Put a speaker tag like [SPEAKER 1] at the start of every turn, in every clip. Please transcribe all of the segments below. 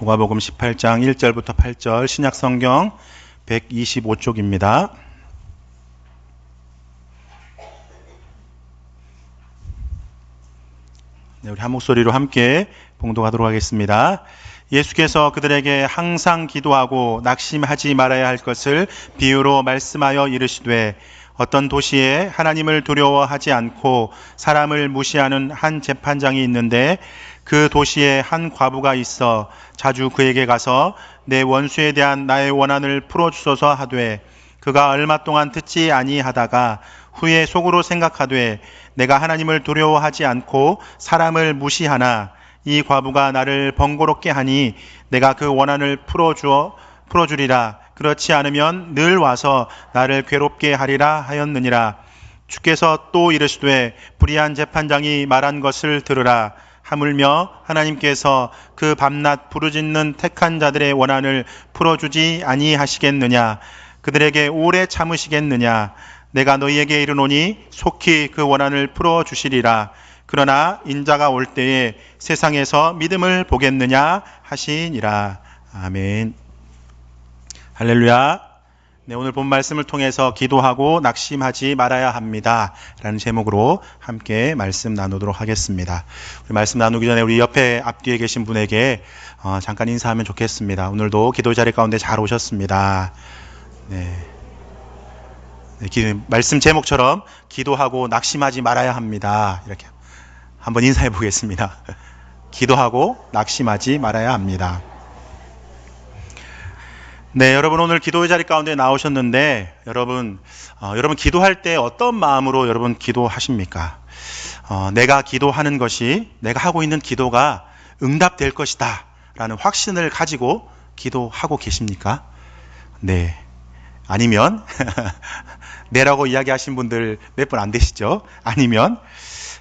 [SPEAKER 1] 누가복음 18장 1절부터 8절 신약성경 125쪽입니다. 네, 우리 한 목소리로 함께 봉독하도록 하겠습니다. 예수께서 그들에게 항상 기도하고 낙심하지 말아야 할 것을 비유로 말씀하여 이르시되 어떤 도시에 하나님을 두려워하지 않고 사람을 무시하는 한 재판장이 있는데 그 도시에 한 과부가 있어 자주 그에게 가서 내 원수에 대한 나의 원한을 풀어주소서 하되 그가 얼마 동안 듣지 아니하다가 후에 속으로 생각하되 내가 하나님을 두려워하지 않고 사람을 무시하나 이 과부가 나를 번거롭게 하니 내가 그 원한을 풀어주리라. 그렇지 않으면 늘 와서 나를 괴롭게 하리라 하였느니라. 주께서 또 이르시되 불의한 재판장이 말한 것을 들으라. 하물며 하나님께서 그 밤낮 부르짖는 택한 자들의 원한을 풀어주지 아니하시겠느냐. 그들에게 오래 참으시겠느냐. 내가 너희에게 이르노니 속히 그 원한을 풀어주시리라. 그러나 인자가 올 때에 세상에서 믿음을 보겠느냐 하시니라. 아멘. 할렐루야. 네, 오늘 본 말씀을 통해서 기도하고 낙심하지 말아야 합니다 라는 제목으로 함께 말씀 나누도록 하겠습니다. 우리 말씀 나누기 전에 우리 옆에 앞뒤에 계신 분에게 잠깐 인사하면 좋겠습니다. 오늘도 기도 자리 가운데 잘 오셨습니다. 네. 말씀 제목처럼 기도하고 낙심하지 말아야 합니다. 이렇게 한번 인사해 보겠습니다. 기도하고 낙심하지 말아야 합니다. 네, 여러분 오늘 기도의 자리 가운데 나오셨는데 여러분 기도할 때 어떤 마음으로 여러분 기도하십니까? 내가 기도하는 것이 내가 하고 있는 기도가 응답될 것이다 라는 확신을 가지고 기도하고 계십니까? 네. 아니면 네라고 이야기하신 분들 몇 분 안 되시죠? 아니면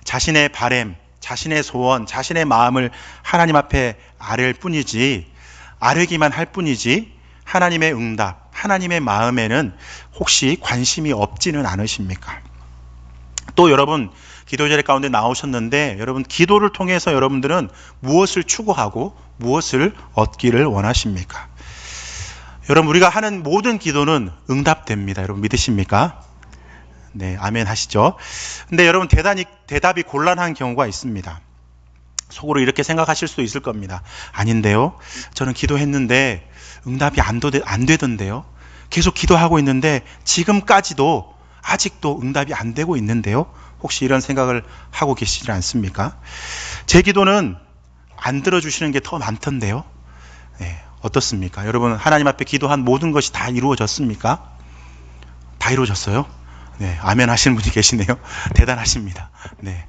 [SPEAKER 1] 자신의 바램, 자신의 소원, 자신의 마음을 하나님 앞에 아랠 뿐이지 아뢰기만 할 뿐이지 하나님의 응답, 하나님의 마음에는 혹시 관심이 없지는 않으십니까? 또 여러분 기도 자리 가운데 나오셨는데 여러분 기도를 통해서 여러분들은 무엇을 추구하고 무엇을 얻기를 원하십니까? 여러분 우리가 하는 모든 기도는 응답됩니다. 여러분 믿으십니까? 네, 아멘 하시죠? 근데 여러분 대답이 곤란한 경우가 있습니다. 속으로 이렇게 생각하실 수도 있을 겁니다. 아닌데요? 저는 기도했는데 응답이 안 되던데요? 계속 기도하고 있는데 지금까지도 아직도 응답이 안 되고 있는데요? 혹시 이런 생각을 하고 계시지 않습니까? 제 기도는 안 들어주시는 게 더 많던데요? 네, 어떻습니까? 여러분 하나님 앞에 기도한 모든 것이 다 이루어졌습니까? 다 이루어졌어요? 네, 아멘 하시는 분이 계시네요. 대단하십니다. 네.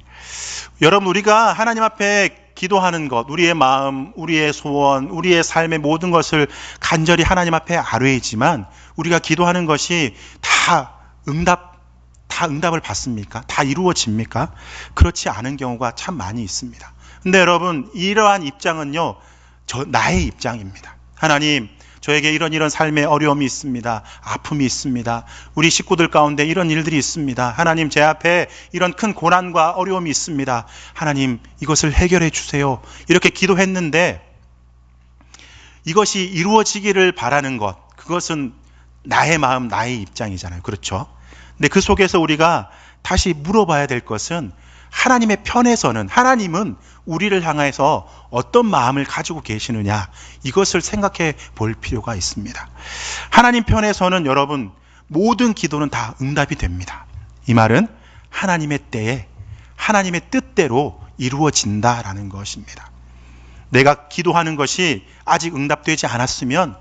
[SPEAKER 1] 여러분 우리가 하나님 앞에 기도하는 것, 우리의 마음, 우리의 소원, 우리의 삶의 모든 것을 간절히 하나님 앞에 아뢰이지만 우리가 기도하는 것이 다 응답을 받습니까? 다 이루어집니까? 그렇지 않은 경우가 참 많이 있습니다. 근데 여러분 이러한 입장은요, 나의 입장입니다. 하나님, 저에게 이런 삶의 어려움이 있습니다. 아픔이 있습니다. 우리 식구들 가운데 이런 일들이 있습니다. 하나님, 제 앞에 이런 큰 고난과 어려움이 있습니다. 하나님, 이것을 해결해 주세요. 이렇게 기도했는데 이것이 이루어지기를 바라는 것, 그것은 나의 마음, 나의 입장이잖아요. 그렇죠? 근데 그 속에서 우리가 다시 물어봐야 될 것은 하나님의 편에서는 하나님은 우리를 향해서 어떤 마음을 가지고 계시느냐, 이것을 생각해 볼 필요가 있습니다. 하나님 편에서는 여러분 모든 기도는 다 응답이 됩니다. 이 말은 하나님의 때에 하나님의 뜻대로 이루어진다라는 것입니다. 내가 기도하는 것이 아직 응답되지 않았으면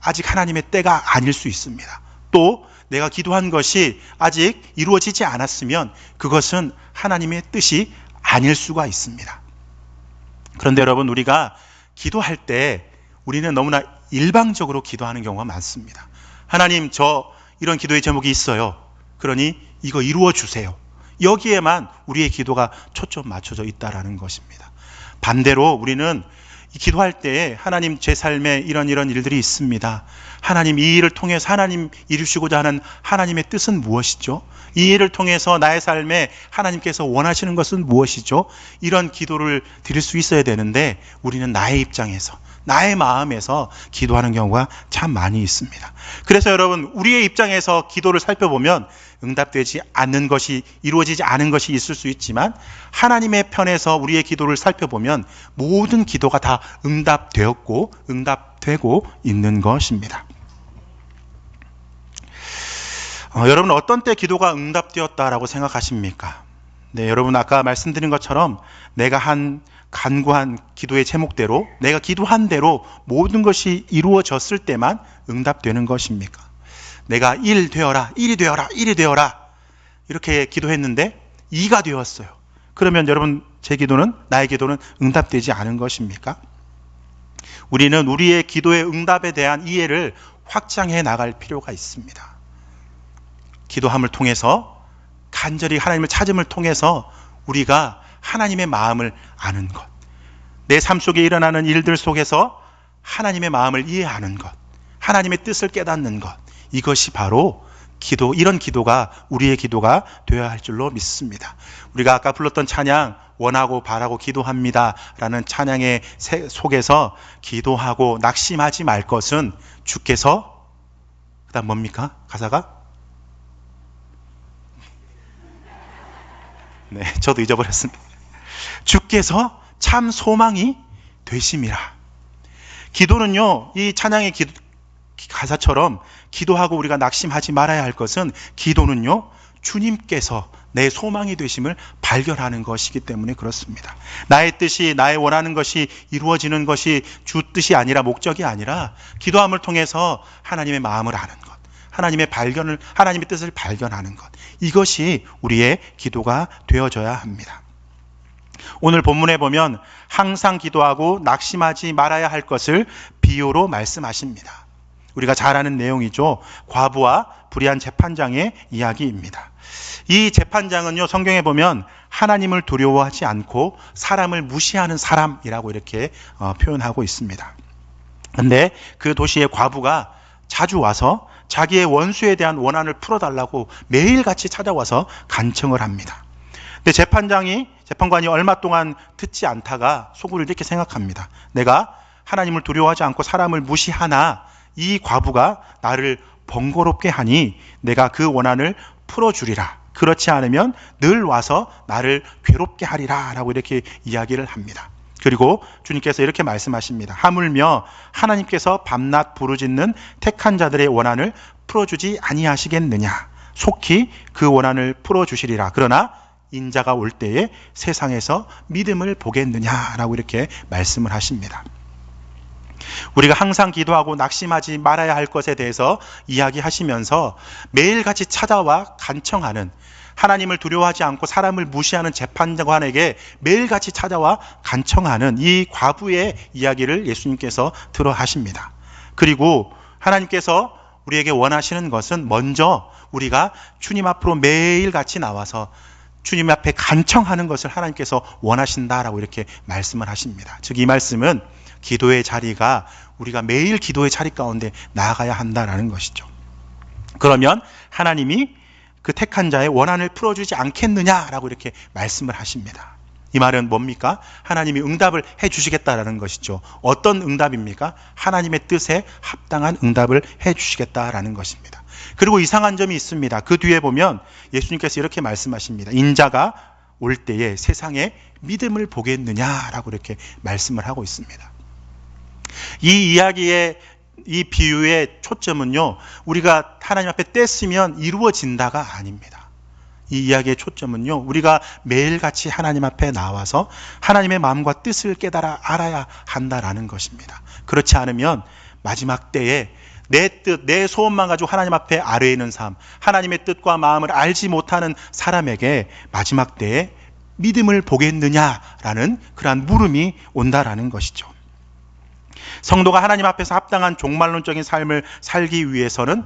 [SPEAKER 1] 아직 하나님의 때가 아닐 수 있습니다. 또 내가 기도한 것이 아직 이루어지지 않았으면 그것은 하나님의 뜻이 아닐 수가 있습니다. 그런데 여러분 우리가 기도할 때 우리는 너무나 일방적으로 기도하는 경우가 많습니다. 하나님, 저 이런 기도의 제목이 있어요. 그러니 이거 이루어 주세요. 여기에만 우리의 기도가 초점 맞춰져 있다라는 것입니다. 반대로 우리는 기도할 때에 하나님, 제 삶에 이런 일들이 있습니다. 하나님, 이 일을 통해서 하나님 이루시고자 하는 하나님의 뜻은 무엇이죠? 이 일을 통해서 나의 삶에 하나님께서 원하시는 것은 무엇이죠? 이런 기도를 드릴 수 있어야 되는데 우리는 나의 입장에서, 나의 마음에서 기도하는 경우가 참 많이 있습니다. 그래서 여러분, 우리의 입장에서 기도를 살펴보면 응답되지 않는 것이, 이루어지지 않은 것이 있을 수 있지만 하나님의 편에서 우리의 기도를 살펴보면 모든 기도가 다 응답되었고 응답되고 있는 것입니다. 여러분, 어떤 때 기도가 응답되었다라고 생각하십니까? 네, 여러분, 아까 말씀드린 것처럼 내가 한 간구한 기도의 제목대로, 내가 기도한 대로 모든 것이 이루어졌을 때만 응답되는 것입니까? 내가 1 되어라, 1이 되어라, 1이 되어라 이렇게 기도했는데 2가 되었어요. 그러면 여러분, 제 기도는, 나의 기도는 응답되지 않은 것입니까? 우리는 우리의 기도의 응답에 대한 이해를 확장해 나갈 필요가 있습니다. 기도함을 통해서, 간절히 하나님을 찾음을 통해서 우리가 하나님의 마음을 아는 것, 내 삶 속에 일어나는 일들 속에서 하나님의 마음을 이해하는 것, 하나님의 뜻을 깨닫는 것, 이것이 바로 기도, 이런 기도가 우리의 기도가 되어야 할 줄로 믿습니다. 우리가 아까 불렀던 찬양, 원하고 바라고 기도합니다 라는 찬양의 속에서 기도하고 낙심하지 말 것은 주께서, 그 다음 뭡니까? 가사가? 네, 저도 잊어버렸습니다. 주께서 참 소망이 되심이라. 기도는요, 이 찬양의 가사처럼 기도하고 우리가 낙심하지 말아야 할 것은, 기도는요, 주님께서 내 소망이 되심을 발견하는 것이기 때문에 그렇습니다. 나의 뜻이, 나의 원하는 것이 이루어지는 것이 주 뜻이 아니라, 목적이 아니라, 기도함을 통해서 하나님의 마음을 아는 것, 하나님의 뜻을 발견하는 것, 이것이 우리의 기도가 되어져야 합니다. 오늘 본문에 보면 항상 기도하고 낙심하지 말아야 할 것을 비유로 말씀하십니다. 우리가 잘 아는 내용이죠. 과부와 불의한 재판장의 이야기입니다. 이 재판장은요, 성경에 보면 하나님을 두려워하지 않고 사람을 무시하는 사람이라고 이렇게 표현하고 있습니다. 그런데 그 도시의 과부가 자주 와서 자기의 원수에 대한 원한을 풀어달라고 매일같이 찾아와서 간청을 합니다. 근데 재판관이 얼마 동안 듣지 않다가 속으로 이렇게 생각합니다. 내가 하나님을 두려워하지 않고 사람을 무시하나 이 과부가 나를 번거롭게 하니 내가 그 원한을 풀어주리라. 그렇지 않으면 늘 와서 나를 괴롭게 하리라 라고 이렇게 이야기를 합니다. 그리고 주님께서 이렇게 말씀하십니다. 하물며 하나님께서 밤낮 부르짖는 택한 자들의 원한을 풀어주지 아니하시겠느냐. 속히 그 원한을 풀어주시리라. 그러나 인자가 올 때에 세상에서 믿음을 보겠느냐라고 이렇게 말씀을 하십니다. 우리가 항상 기도하고 낙심하지 말아야 할 것에 대해서 이야기하시면서 매일같이 찾아와 간청하는, 하나님을 두려워하지 않고 사람을 무시하는 재판관에게 매일같이 찾아와 간청하는 이 과부의 이야기를 예수님께서 들어 하십니다. 그리고 하나님께서 우리에게 원하시는 것은 먼저 우리가 주님 앞으로 매일같이 나와서 주님 앞에 간청하는 것을 하나님께서 원하신다라고 이렇게 말씀을 하십니다. 즉, 이 말씀은 기도의 자리가, 우리가 매일 기도의 자리 가운데 나아가야 한다라는 것이죠. 그러면 하나님이 그 택한 자의 원한을 풀어주지 않겠느냐라고 이렇게 말씀을 하십니다. 이 말은 뭡니까? 하나님이 응답을 해주시겠다라는 것이죠. 어떤 응답입니까? 하나님의 뜻에 합당한 응답을 해주시겠다라는 것입니다. 그리고 이상한 점이 있습니다. 그 뒤에 보면 예수님께서 이렇게 말씀하십니다. 인자가 올 때에 세상에 믿음을 보겠느냐라고 이렇게 말씀을 하고 있습니다. 이 이야기의, 이 비유의 초점은요, 우리가 하나님 앞에 떼쓰면 이루어진다가 아닙니다. 이 이야기의 초점은요, 우리가 매일같이 하나님 앞에 나와서 하나님의 마음과 뜻을 깨달아 알아야 한다라는 것입니다. 그렇지 않으면 마지막 때에 내 뜻, 내 소원만 가지고 하나님 앞에 아뢰는 삶, 하나님의 뜻과 마음을 알지 못하는 사람에게 마지막 때에 믿음을 보겠느냐라는 그러한 물음이 온다라는 것이죠. 성도가 하나님 앞에서 합당한 종말론적인 삶을 살기 위해서는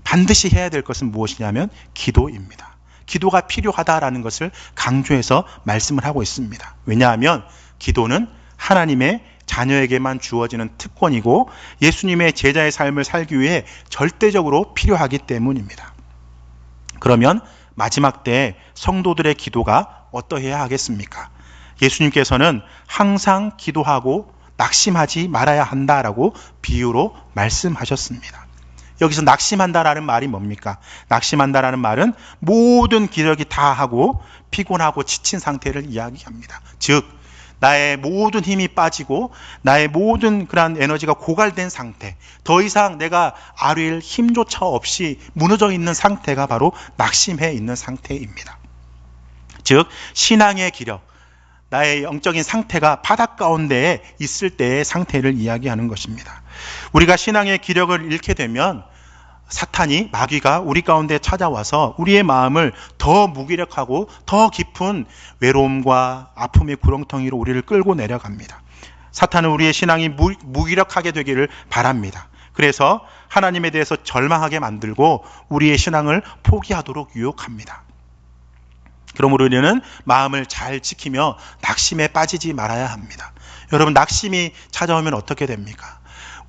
[SPEAKER 1] 반드시 해야 될 것은 무엇이냐면 기도입니다. 기도가 필요하다라는 것을 강조해서 말씀을 하고 있습니다. 왜냐하면 기도는 하나님의 자녀에게만 주어지는 특권이고 예수님의 제자의 삶을 살기 위해 절대적으로 필요하기 때문입니다. 그러면 마지막 때 성도들의 기도가 어떠해야 하겠습니까? 예수님께서는 항상 기도하고 낙심하지 말아야 한다라고 비유로 말씀하셨습니다. 여기서 낙심한다라는 말이 뭡니까? 낙심한다라는 말은 모든 기력이 다하고 피곤하고 지친 상태를 이야기합니다. 즉 나의 모든 힘이 빠지고 나의 모든 그러한 에너지가 고갈된 상태, 더 이상 내가 아뢰일 힘조차 없이 무너져 있는 상태가 바로 낙심해 있는 상태입니다. 즉 신앙의 기력, 나의 영적인 상태가 바닥 가운데에 있을 때의 상태를 이야기하는 것입니다. 우리가 신앙의 기력을 잃게 되면 사탄이, 마귀가 우리 가운데 찾아와서 우리의 마음을 더 무기력하고 더 깊은 외로움과 아픔의 구렁텅이로 우리를 끌고 내려갑니다. 사탄은 우리의 신앙이 무기력하게 되기를 바랍니다. 그래서 하나님에 대해서 절망하게 만들고 우리의 신앙을 포기하도록 유혹합니다. 그러므로 우리는 마음을 잘 지키며 낙심에 빠지지 말아야 합니다. 여러분, 낙심이 찾아오면 어떻게 됩니까?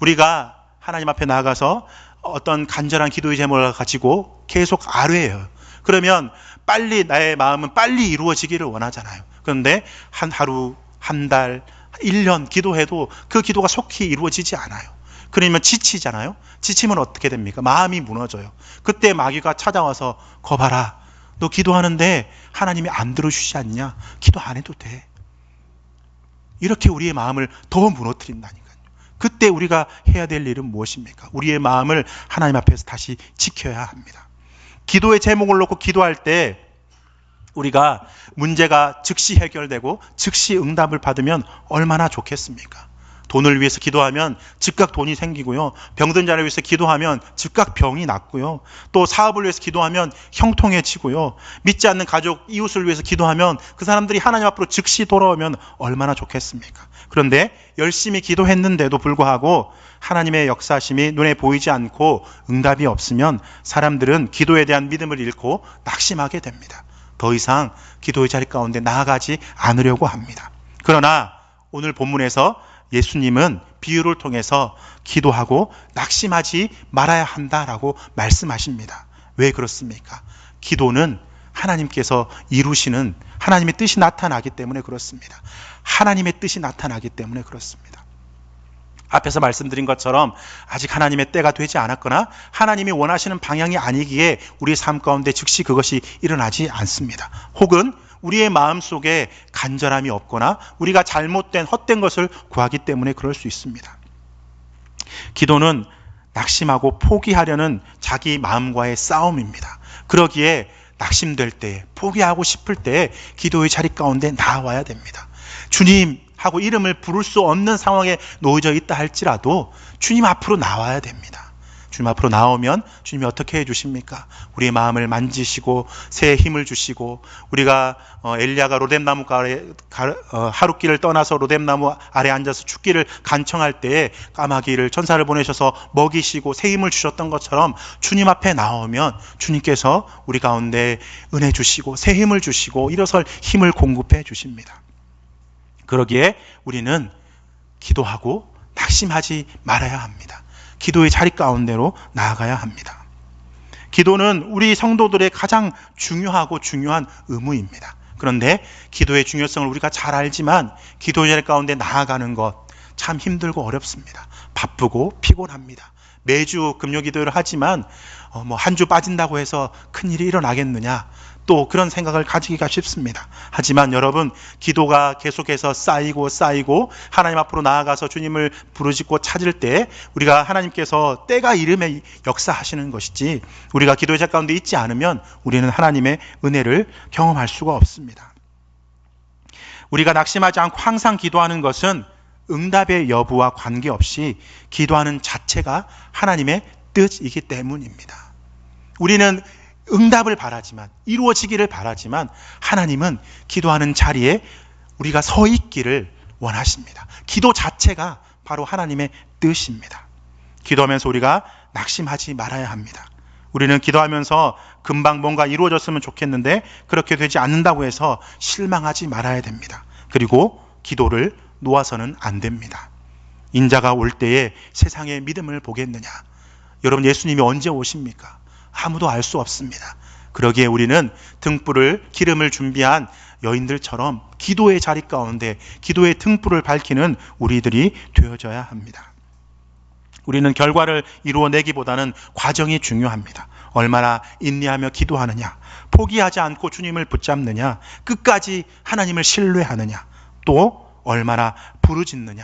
[SPEAKER 1] 우리가 하나님 앞에 나아가서 어떤 간절한 기도의 제목을 가지고 계속 아뢰어요. 그러면 빨리 나의 마음은 빨리 이루어지기를 원하잖아요. 그런데 한 하루, 한 달, 1년 기도해도 그 기도가 속히 이루어지지 않아요. 그러면 지치잖아요. 지치면 어떻게 됩니까? 마음이 무너져요. 그때 마귀가 찾아와서 거봐라, 너 기도하는데 하나님이 안 들어주시지 않냐? 기도 안 해도 돼. 이렇게 우리의 마음을 더 무너뜨린다니까요. 그때 우리가 해야 될 일은 무엇입니까? 우리의 마음을 하나님 앞에서 다시 지켜야 합니다. 기도의 제목을 놓고 기도할 때 우리가 문제가 즉시 해결되고 즉시 응답을 받으면 얼마나 좋겠습니까? 돈을 위해서 기도하면 즉각 돈이 생기고요. 병든 자를 위해서 기도하면 즉각 병이 낫고요. 또 사업을 위해서 기도하면 형통해지고요. 믿지 않는 가족, 이웃을 위해서 기도하면 그 사람들이 하나님 앞으로 즉시 돌아오면 얼마나 좋겠습니까? 그런데 열심히 기도했는데도 불구하고 하나님의 역사심이 눈에 보이지 않고 응답이 없으면 사람들은 기도에 대한 믿음을 잃고 낙심하게 됩니다. 더 이상 기도의 자리 가운데 나아가지 않으려고 합니다. 그러나 오늘 본문에서 예수님은 비유를 통해서 기도하고 낙심하지 말아야 한다라고 말씀하십니다. 왜 그렇습니까? 기도는 하나님께서 이루시는 하나님의 뜻이 나타나기 때문에 그렇습니다. 하나님의 뜻이 나타나기 때문에 그렇습니다. 앞에서 말씀드린 것처럼 아직 하나님의 때가 되지 않았거나 하나님이 원하시는 방향이 아니기에 우리의 삶 가운데 즉시 그것이 일어나지 않습니다. 혹은 우리의 마음속에 간절함이 없거나 우리가 잘못된 헛된 것을 구하기 때문에 그럴 수 있습니다. 기도는 낙심하고 포기하려는 자기 마음과의 싸움입니다. 그러기에 낙심될 때, 포기하고 싶을 때 기도의 자리 가운데 나와야 됩니다. 주님 하고 이름을 부를 수 없는 상황에 놓여져 있다 할지라도 주님 앞으로 나와야 됩니다. 주님 앞으로 나오면 주님이 어떻게 해주십니까? 우리의 마음을 만지시고 새 힘을 주시고, 우리가 엘리야가 로뎀나무 아래 하룻길을 떠나서 로뎀나무 아래 앉아서 죽기를 간청할 때에 까마귀를 천사를 보내셔서 먹이시고 새 힘을 주셨던 것처럼 주님 앞에 나오면 주님께서 우리 가운데 은혜 주시고 새 힘을 주시고 일어설 힘을 공급해 주십니다. 그러기에 우리는 기도하고 낙심하지 말아야 합니다. 기도의 자리 가운데로 나아가야 합니다. 기도는 우리 성도들의 가장 중요하고 중요한 의무입니다. 그런데 기도의 중요성을 우리가 잘 알지만 기도의 자리 가운데 나아가는 것 참 힘들고 어렵습니다. 바쁘고 피곤합니다. 매주 금요 기도를 하지만 한 주 빠진다고 해서 큰일이 일어나겠느냐, 또 그런 생각을 가지기가 쉽습니다. 하지만 여러분, 기도가 계속해서 쌓이고 하나님 앞으로 나아가서 주님을 부르짖고 찾을 때 우리가 하나님께서 때가 이름에 역사하시는 것이지, 우리가 기도의 자리 가운데 있지 않으면 우리는 하나님의 은혜를 경험할 수가 없습니다. 우리가 낙심하지 않고 항상 기도하는 것은 응답의 여부와 관계없이 기도하는 자체가 하나님의 뜻이기 때문입니다. 우리는 응답을 바라지만, 이루어지기를 바라지만 하나님은 기도하는 자리에 우리가 서 있기를 원하십니다. 기도 자체가 바로 하나님의 뜻입니다. 기도하면서 우리가 낙심하지 말아야 합니다. 우리는 기도하면서 금방 뭔가 이루어졌으면 좋겠는데 그렇게 되지 않는다고 해서 실망하지 말아야 됩니다. 그리고 기도를 놓아서는 안 됩니다. 인자가 올 때에 세상의 믿음을 보겠느냐? 여러분, 예수님이 언제 오십니까? 아무도 알 수 없습니다. 그러기에 우리는 등불을, 기름을 준비한 여인들처럼 기도의 자리 가운데 기도의 등불을 밝히는 우리들이 되어져야 합니다. 우리는 결과를 이루어내기보다는 과정이 중요합니다. 얼마나 인내하며 기도하느냐, 포기하지 않고 주님을 붙잡느냐, 끝까지 하나님을 신뢰하느냐, 또 얼마나 부르짖느냐,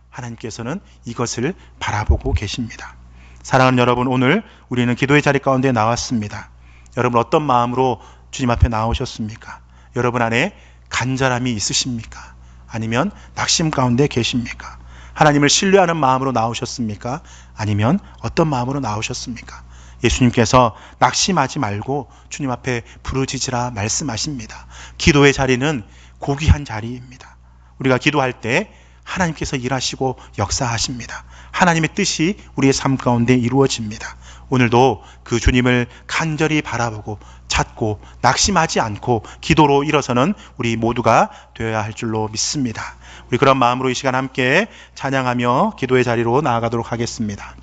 [SPEAKER 1] 하나님께서는 이것을 바라보고 계십니다. 사랑하는 여러분, 오늘 우리는 기도의 자리 가운데 나왔습니다. 여러분 어떤 마음으로 주님 앞에 나오셨습니까? 여러분 안에 간절함이 있으십니까? 아니면 낙심 가운데 계십니까? 하나님을 신뢰하는 마음으로 나오셨습니까? 아니면 어떤 마음으로 나오셨습니까? 예수님께서 낙심하지 말고 주님 앞에 부르짖으라 말씀하십니다. 기도의 자리는 고귀한 자리입니다. 우리가 기도할 때 하나님께서 일하시고 역사하십니다. 하나님의 뜻이 우리의 삶 가운데 이루어집니다. 오늘도 그 주님을 간절히 바라보고 찾고 낙심하지 않고 기도로 일어서는 우리 모두가 되어야 할 줄로 믿습니다. 우리 그런 마음으로 이 시간 함께 찬양하며 기도의 자리로 나아가도록 하겠습니다.